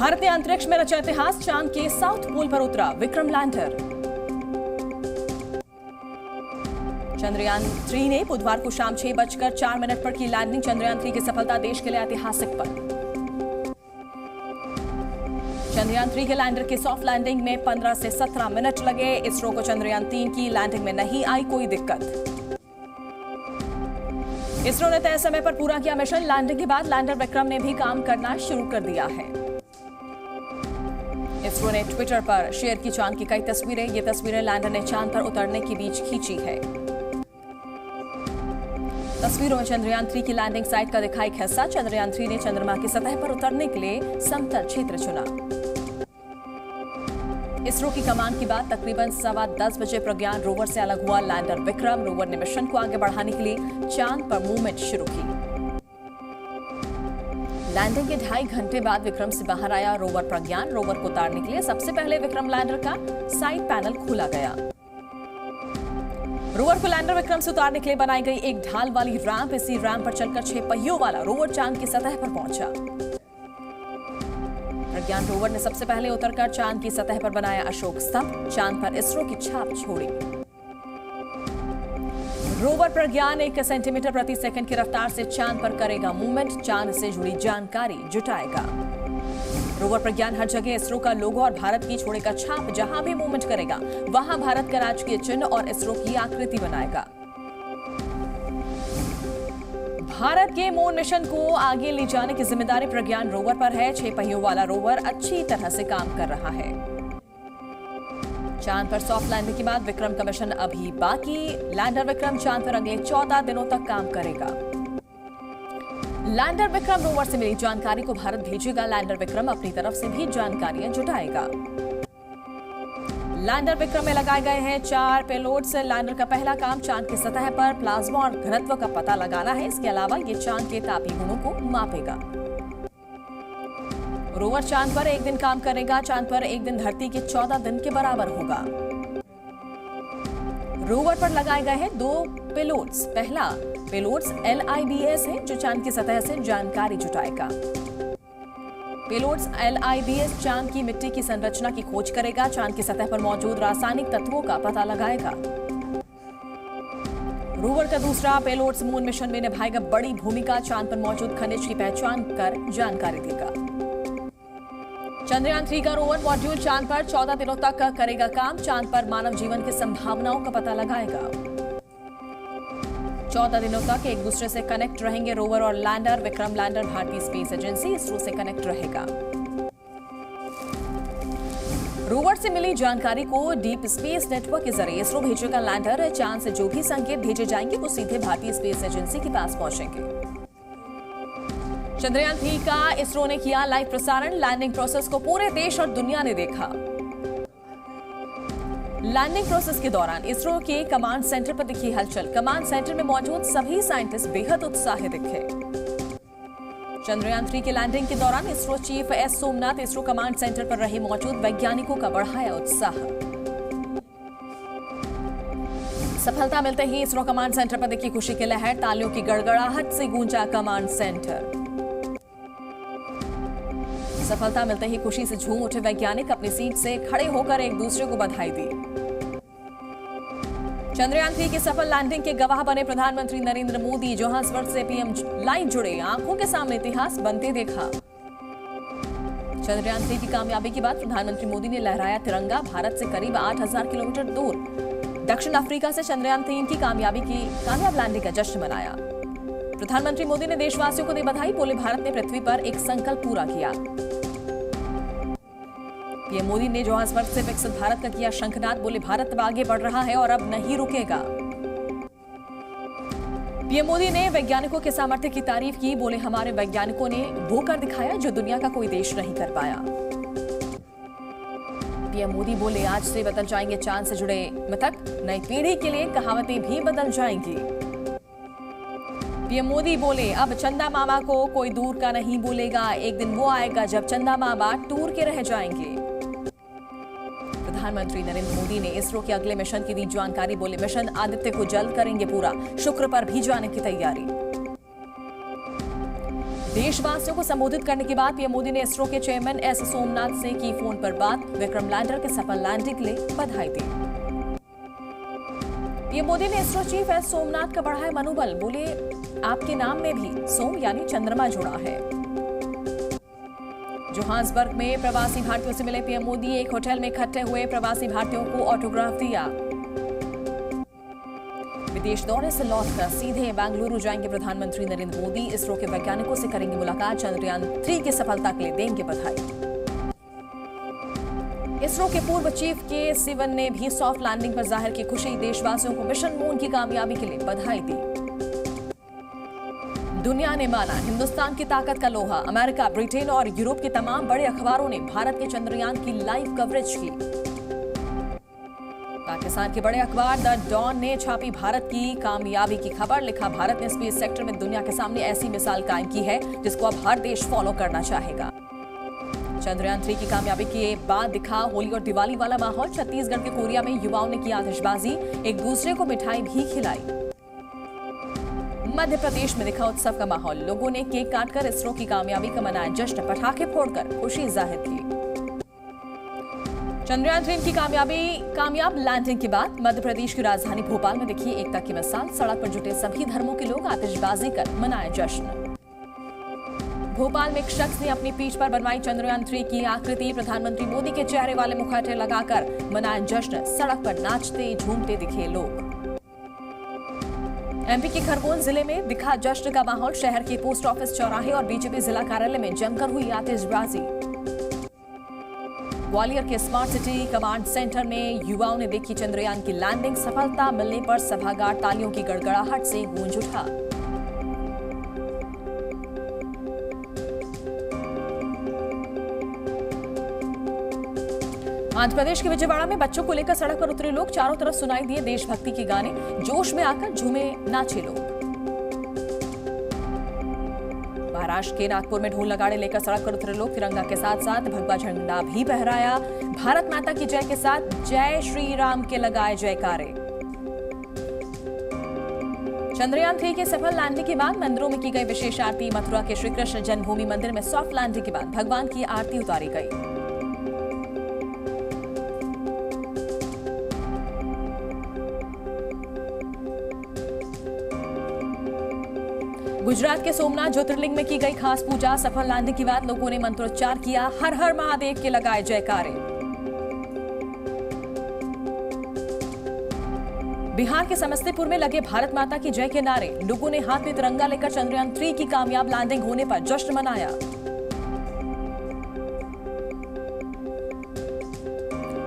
भारत ने अंतरिक्ष में रचा इतिहास, चांद के साउथ पोल पर उतरा विक्रम लैंडर। चंद्रयान 3 ने बुधवार को शाम 6:04 पर की लैंडिंग। चंद्रयान 3 की सफलता देश के लिए ऐतिहासिक पल। चंद्रयान 3 के लैंडर के सॉफ्ट लैंडिंग में 15 से 17 मिनट लगे। इसरो को चंद्रयान 3 की लैंडिंग में नहीं आई कोई दिक्कत। इसरो ने तय समय पर पूरा किया मिशन। लैंडिंग के बाद लैंडर विक्रम ने भी काम करना शुरू कर दिया है। इसरो ने ट्विटर पर शेयर की चांद की कई तस्वीरें। ये तस्वीरें लैंडर ने चांद पर उतरने के बीच खींची है। तस्वीरों में चंद्रयान 3 की लैंडिंग साइट का दिखा एक हिस्सा। चंद्रयान 3 ने चंद्रमा की सतह पर उतरने के लिए समतल क्षेत्र चुना। इसरो की कमान की बाद तकरीबन 10:15 बजे प्रज्ञान रोवर से अलग हुआ लैंडर विक्रम। रोवर ने मिशन को आगे बढ़ाने के लिए चांद पर मूवमेंट शुरू की। लैंडिंग के 2.5 घंटे बाद विक्रम से बाहर आया रोवर प्रज्ञान। रोवर को उतारने के लिए सबसे पहले विक्रम लैंडर का साइड पैनल खोला गया। रोवर को लैंडर विक्रम से उतारने के लिए बनाई गई एक ढाल वाली रैंप। इसी रैंप पर चलकर 6 पहियों वाला रोवर चांद की सतह पर पहुंचा। प्रज्ञान रोवर ने सबसे पहले उतरकर चांद की सतह पर बनाया अशोक स्तंभ। चांद पर इसरो की छाप छोड़ी। रोवर प्रज्ञान 1 सेंटीमीटर प्रति सेकंड की रफ्तार से चांद पर करेगा मूवमेंट। चांद से जुड़ी जानकारी जुटाएगा। रोवर प्रज्ञान हर जगह इसरो का लोगो और भारत की छोड़ेगा छाप। जहां भी मूवमेंट करेगा वहां भारत का राजकीय चिन्ह और इसरो की आकृति बनाएगा। भारत के मून मिशन को आगे ले जाने की जिम्मेदारी प्रज्ञान रोवर पर है। 6 पहियों वाला रोवर अच्छी तरह से काम कर रहा है। चांद पर सॉफ्ट लैंडिंग के बाद विक्रम का मिशन अभी बाकी। लैंडर विक्रम चांद पर अगले 14 दिनों तक काम करेगा। लैंडर विक्रम रोवर से मिली जानकारी को भारत भेजेगा। लैंडर विक्रम अपनी तरफ से भी जानकारियां जुटाएगा। लैंडर विक्रम में लगाए गए हैं 4 पेलोड्स। लैंडर का पहला काम चांद की सतह पर प्लाज्मा और घनत्व का पता लगाना है। इसके अलावा ये चांद के तापीय गुणों को मापेगा। रोवर चांद पर एक दिन काम करेगा। चांद पर एक दिन धरती के 14 दिन के बराबर होगा। रोवर पर लगाए गए हैं 2 पेलोड्स। पहला पेलोड्स LIBS है जो चांद की सतह से जानकारी जुटाएगा। पेलोड्स LIBS चांद की मिट्टी की संरचना की खोज करेगा। चांद की सतह पर मौजूद रासायनिक तत्वों का पता लगाएगा। रोवर का दूसरा पेलोड्स मून मिशन में निभाएगा बड़ी भूमिका। चांद पर मौजूद खनिज की पहचान कर जानकारी देगा। चंद्रयान 3 का रोवर मॉड्यूल चांद पर 14 दिनों तक करेगा काम। चांद पर मानव जीवन की संभावनाओं का पता लगाएगा। 14 दिनों तक एक दूसरे से कनेक्ट रहेंगे रोवर और लैंडर। विक्रम लैंडर भारतीय स्पेस एजेंसी इसरो से कनेक्ट रहेगा। रोवर से मिली जानकारी को डीप स्पेस नेटवर्क के जरिए इसरो भेजेगा लैंडर। चांद से जो भी संकेत भेजे जाएंगे वो सीधे भारतीय स्पेस एजेंसी के पास पहुंचेंगे। चंद्रयान 3 का इसरो ने किया लाइव प्रसारण। लैंडिंग प्रोसेस को पूरे देश और दुनिया ने देखा। लैंडिंग प्रोसेस के दौरान इसरो के कमांड सेंटर पर दिखी हलचल। कमांड सेंटर में मौजूद सभी साइंटिस्ट बेहद उत्साहित दिखे। चंद्रयान 3 की लैंडिंग के दौरान ISRO chief S Somnath ISRO command centre पर रहे मौजूद वैज्ञानिकों का बढ़ाया उत्साह। सफलता मिलते ही इसरो कमांड सेंटर पर दिखी खुशी की लहर। तालियों की गड़गड़ाहट से गूंजा कमांड सेंटर। सफलता मिलते ही खुशी से झूम उठे वैज्ञानिक। अपनी सीट से खड़े होकर एक दूसरे को बधाई दी। चंद्रयान 3 की सफल लैंडिंग के गवाह बने प्रधानमंत्री नरेंद्र मोदी। जोहान्सबर्ग से PM लाइव जुड़े। आंखों के सामने इतिहास बनते देखा। चंद्रयान 3 की कामयाबी के बाद प्रधानमंत्री मोदी ने लहराया तिरंगा। भारत से करीब 8000 किलोमीटर दूर दक्षिण अफ्रीका से चंद्रयान 3 की कामयाब लैंडिंग का जश्न मनाया। प्रधानमंत्री मोदी ने देशवासियों को दी बधाई। बोले भारत ने पृथ्वी पर एक संकल्प पूरा किया। PM मोदी ने जोहान्सबर्ग से विकसित भारत का किया शंखनाद। बोले भारत अब आगे बढ़ रहा है और अब नहीं रुकेगा। PM मोदी ने वैज्ञानिकों के सामर्थ्य की तारीफ की। बोले हमारे वैज्ञानिकों ने वो कर दिखाया जो दुनिया का कोई देश नहीं कर पाया। PM मोदी बोले आज से बदल जाएंगे चांद से जुड़े मिथक। नई पीढ़ी के लिए कहावतें भी बदल जाएंगी। PM मोदी बोले अब चंदा मामा को कोई दूर का नहीं भूलेगा। एक दिन वो आएगा जब चंदा मामा टूर के रह जाएंगे। प्रधानमंत्री नरेंद्र मोदी ने इसरो के अगले मिशन की दी जानकारी। बोले मिशन आदित्य को जल्द करेंगे पूरा। शुक्र पर भी जाने की तैयारी। देशवासियों को संबोधित करने के बाद पीएम मोदी ने इसरो के चेयरमैन एस सोमनाथ से की फोन पर बात। विक्रम लैंडर के सफल लैंडिंग के लिए बधाई दी। पीएम मोदी ने इसरो चीफ एस सोमनाथ का बढ़ाया मनोबल। बोले, आपके नाम में भी सोम यानी चंद्रमा जुड़ा है। जोहान्सबर्ग में प्रवासी भारतीयों से मिले पीएम मोदी। एक होटल में इकट्ठे हुए प्रवासी भारतीयों को ऑटोग्राफ दिया। विदेश दौरे से लौटकर सीधे बेंगलुरु जाएंगे प्रधानमंत्री नरेंद्र मोदी। इसरो के वैज्ञानिकों से करेंगे मुलाकात। चंद्रयान 3 की सफलता के लिए देंगे बधाई। इसरो के पूर्व चीफ के सिवन ने भी सॉफ्ट लैंडिंग पर जाहिर की खुशी। देशवासियों को मिशन मून की कामयाबी के लिए बधाई दी। दुनिया ने माना हिंदुस्तान की ताकत का लोहा। अमेरिका, ब्रिटेन और यूरोप के तमाम बड़े अखबारों ने भारत के चंद्रयान की लाइव कवरेज की। पाकिस्तान के बड़े अखबार द डॉन ने छापी भारत की कामयाबी की खबर। लिखा, भारत ने स्पेस सेक्टर में दुनिया के सामने ऐसी मिसाल कायम की है जिसको अब हर देश फॉलो करना चाहेगा। चंद्रयान 3 की कामयाबी के बाद दिखा होली और दिवाली वाला माहौल। छत्तीसगढ़ के कोरिया में युवाओं ने की आतिशबाजी। एक दूसरे को मिठाई भी खिलाई। मध्य प्रदेश में दिखा उत्सव का माहौल। लोगों ने केक काटकर इसरो की कामयाबी का मनाया जश्न। पटाखे फोड़कर खुशी जाहिर की। चंद्रयान 3 की कामयाब लैंडिंग के बाद मध्य प्रदेश की राजधानी भोपाल में दिखी एकता की मिसाल। सड़क पर जुटे सभी धर्मों के लोग आतिशबाजी कर मनाए जश्न। भोपाल में एक शख्स ने अपनी पीठ पर बनवाई चंद्रयान 3 की आकृति। प्रधानमंत्री मोदी के चेहरे वाले मुखौटे लगाकर मनाया जश्न। सड़क पर नाचते झूमते दिखे लोग। एमपी के खरगोन जिले में दिखा जश्न का माहौल। शहर के पोस्ट ऑफिस चौराहे और बीजेपी जिला कार्यालय में जमकर हुई आतिशबाजी। ग्वालियर के स्मार्ट सिटी कमांड सेंटर में युवाओं ने देखी चंद्रयान की लैंडिंग। सफलता मिलने पर सभागार तालियों की गड़गड़ाहट से गूंज उठा। आंध्र प्रदेश के विजयवाड़ा में बच्चों को लेकर सड़क पर उतरे लोग। चारों तरफ सुनाई दिए देशभक्ति के गाने। जोश में आकर झूमे नाचे लोग। महाराष्ट्र के नागपुर में ढोल नगाड़े लेकर सड़क पर उतरे लोग। तिरंगा के साथ साथ भगवा झंडा भी फहराया। भारत माता की जय के साथ जय श्री राम के लगाए जयकारे। चंद्रयान 3 के सफल लैंडिंग के बाद मंदिरों में की गई विशेष आरती। मथुरा के श्री कृष्ण जन्मभूमि मंदिर में सॉफ्ट लैंडिंग के बाद भगवान की आरती उतारी गई। गुजरात के सोमनाथ ज्योतिर्लिंग में की गई खास पूजा। सफल लैंडिंग के बाद लोगों ने मंत्रोच्चार किया। हर हर महादेव के लगाए जयकारे। बिहार के समस्तीपुर में लगे भारत माता की जय के नारे। लोगों ने हाथ में तिरंगा लेकर चंद्रयान 3 की कामयाब लैंडिंग होने पर जश्न मनाया।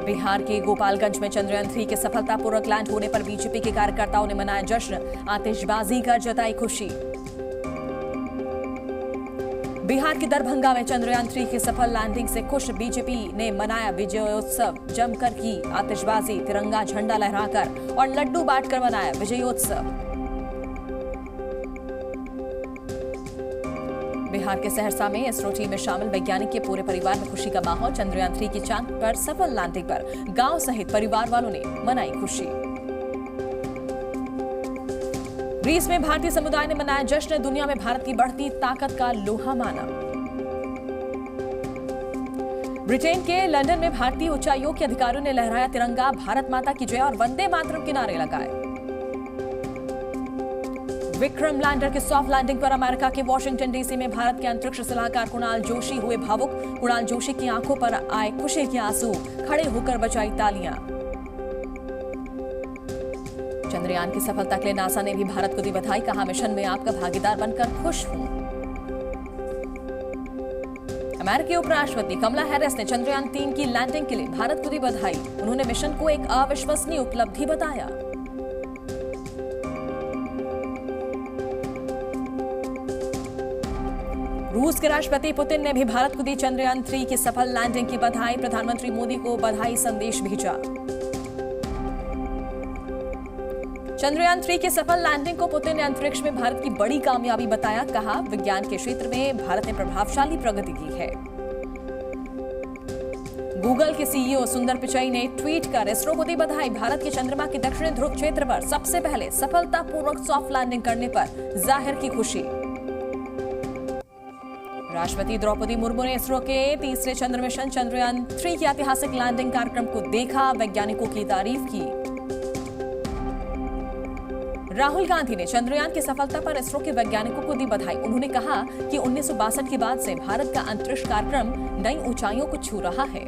बिहार के गोपालगंज में चंद्रयान 3 के सफलतापूर्वक लैंड होने पर बीजेपी के कार्यकर्ताओं ने मनाया जश्न। आतिशबाजी कर जताई खुशी। बिहार के दरभंगा में चंद्रयान 3 के सफल लैंडिंग से खुश बीजेपी ने मनाया विजयोत्सव। जमकर की आतिशबाजी, तिरंगा झंडा लहराकर और लड्डू बांटकर मनाया विजयोत्सव। बिहार के सहरसा में इसरो टीम में शामिल वैज्ञानिक के पूरे परिवार में खुशी का माहौल। चंद्रयान 3 की चांद पर सफल लैंडिंग पर गांव सहित परिवार वालों ने मनाई खुशी। ग्रीस में भारतीय समुदाय ने मनाया जश्न। दुनिया में भारत की बढ़ती ताकत का लोहा माना। ब्रिटेन के लंदन में भारतीय उच्चायोग के अधिकारियों ने लहराया तिरंगा। भारत माता की जय और वंदे मातरम के नारे लगाए। विक्रम लैंडर के सॉफ्ट लैंडिंग पर अमेरिका के वॉशिंगटन डीसी में भारत के अंतरिक्ष सलाहकार कुणाल जोशी हुए भावुक। कुणाल जोशी की आंखों पर आए खुशी के आंसू। खड़े होकर बजाई तालियां। चंद्रयान की सफलता के लिए नासा ने भी भारत को दी बधाई। कहा, मिशन में आपका भागीदार बनकर खुश हूं। अमेरिकी उपराष्ट्रपति कमला हैरिस ने चंद्रयान 3 की लैंडिंग के लिए भारत को दी बधाई। उन्होंने मिशन को एक अविश्वसनीय उपलब्धि बताया। रूस के राष्ट्रपति पुतिन ने भी भारत को दी चंद्रयान 3 की सफल लैंडिंग की बधाई। प्रधानमंत्री मोदी को बधाई संदेश भेजा। चंद्रयान 3 के सफल लैंडिंग को पुतिन ने अंतरिक्ष में भारत की बड़ी कामयाबी बताया। कहा, विज्ञान के क्षेत्र में भारत ने प्रभावशाली प्रगति की है। गूगल के सीईओ सुंदर पिचाई ने ट्वीट कर इसरो को दी बधाई। भारत के चंद्रमा के दक्षिणी ध्रुव क्षेत्र पर सबसे पहले सफलतापूर्वक सॉफ्ट लैंडिंग करने पर जाहिर की खुशी। राष्ट्रपति द्रौपदी मुर्मू ने इसरो के तीसरे चंद्र मिशन चंद्रयान 3 के ऐतिहासिक लैंडिंग कार्यक्रम को देखा, वैज्ञानिकों की तारीफ की। राहुल गांधी ने चंद्रयान की सफलता पर इसरो के वैज्ञानिकों को दी बधाई। उन्होंने कहा कि 1962 के बाद से भारत का अंतरिक्ष कार्यक्रम नई ऊंचाइयों को छू रहा है।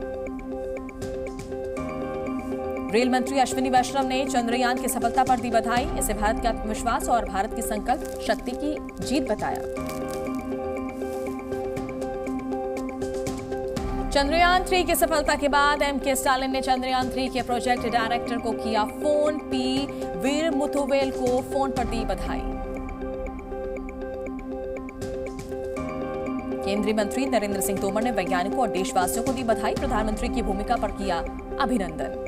रेल मंत्री अश्विनी वैष्णव ने चंद्रयान की सफलता पर दी बधाई। इसे भारत के आत्मविश्वास और भारत की संकल्प शक्ति की जीत बताया। चंद्रयान 3 की सफलता के बाद एम.के. स्टालिन ने चंद्रयान 3 के प्रोजेक्ट डायरेक्टर को किया फोन। पी. वीर मुथुवेल को फोन पर दी बधाई। केंद्रीय मंत्री नरेंद्र सिंह तोमर ने वैज्ञानिकों और देशवासियों को दी बधाई। प्रधानमंत्री की भूमिका पर किया अभिनंदन।